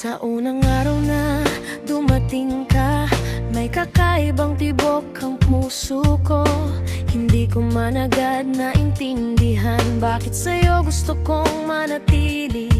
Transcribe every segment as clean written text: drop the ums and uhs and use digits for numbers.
Sa unang araw na dumating ka, may kakaibang tibok ang puso ko. Hindi ko man agad naintindihan bakit sa'yo gusto kong manatili.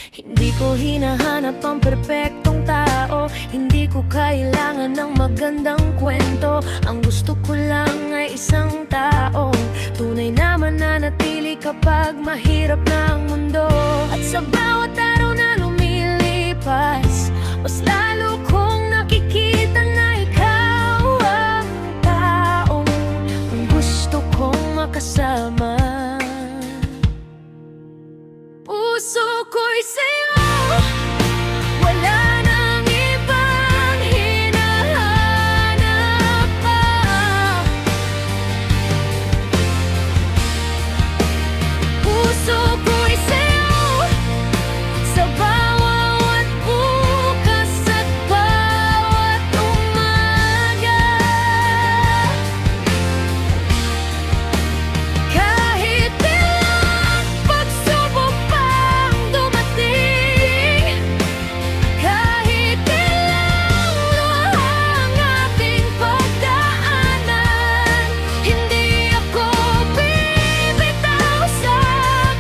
Hindi ko hinahanap ang perpektong tao, hindi ko kailangan ng magandang kwento. Ang gusto ko lang ay isang taong tunay na mananatili kapag mahirap na ang mundo. At sa bawat araw na lumilipas, mas lalo kong nakikita na ikaw ang taong gusto kong makasama. Puso ko'y sa'yo, wala nang ibang hinahanap pa. Puso ko'y sa'yo, sa bawat bukas at bawat umaga. Kahit ilang pagsubok pang dumating, kahit ilang luhang ating pagdaanan, hindi ako bibitaw sa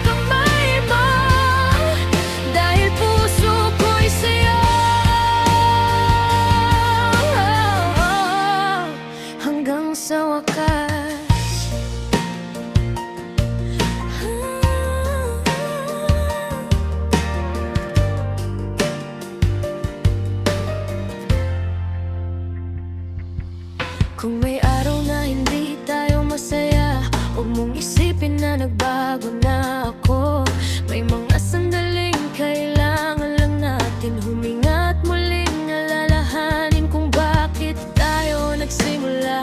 kamay mo, dahil puso ko'y sa'yo. Hanggang sa wakas, kung may araw na hindi tayo masaya, huwag mong isipin na nagbago na ako. May mga sandaling kailangan lang natin huminga at muling alalahanin kung bakit tayo nagsimula.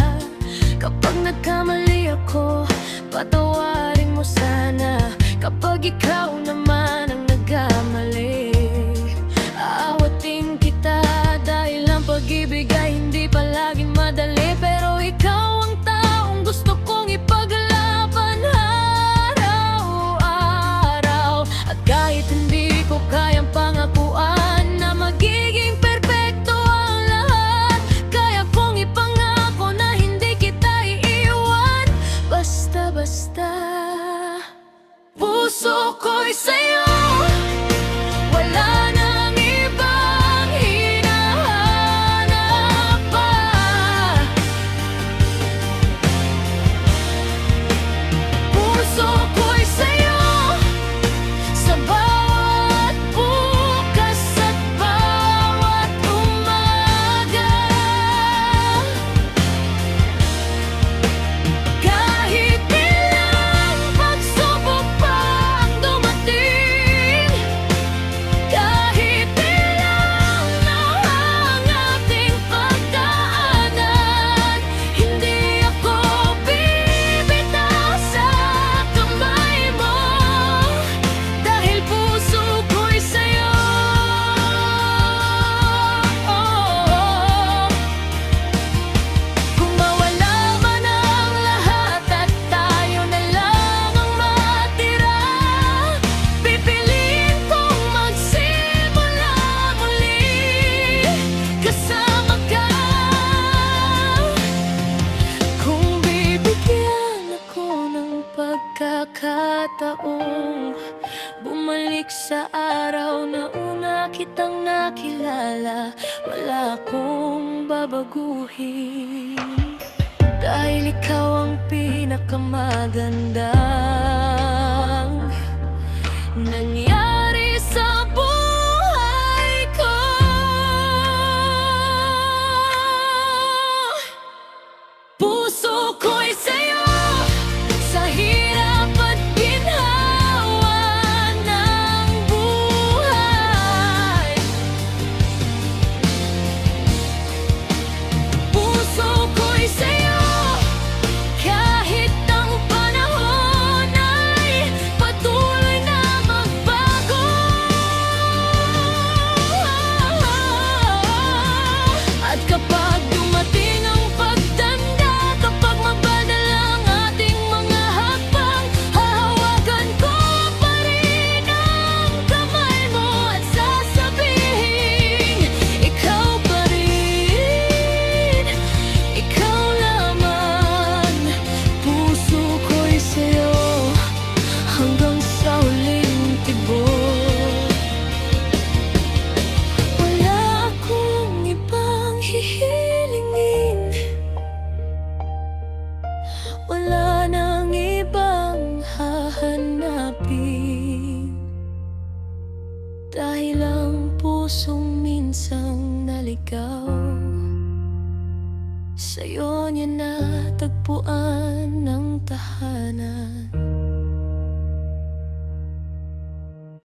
Kapag nagkamali ako, patawarin mo sana. Kapag ikaw naman ang nagkamali, aawatin kita dahil ang pag-ibig ay hindi palaging madali. Pero ikaw ang taong gusto kong ipaglaban araw-araw. At kahit hindi ko kayang pangakuan na magiging perpekto ang lahat, kaya kong ipangako na hindi kita iiwan basta-basta. Puso ko'y sa'yo, wala nang ibang hinahanap pa. Puso ko'y sa'yo, sa bawat bukas at bawat umaga. Kahit ilang pagsubok pang dumating, kahit ilang luhang ating pagdaanan, hindi ako bibitaw sa kamay mo, dahil puso ko'y sa'yo. Kung mawala man ang lahat at tayo na lang ang matira, pipiliin kong magsimula muli kasama ka. Kung bibigyan ako ng pagkakataong bumalik sa araw na una kitang nakilala, wala akong babaguhin, dahil ikaw ang pinakamagandang nangyari sa buhay ko. Puso ko'y sa'yo, sa hirap at ginhawa ng buhay. Puso ko'y sa'yo, kahit ang panahon ay patuloy na magbago. Dahil ang pusong minsang naligaw, sa'yo niya natagpuan ng tahanan.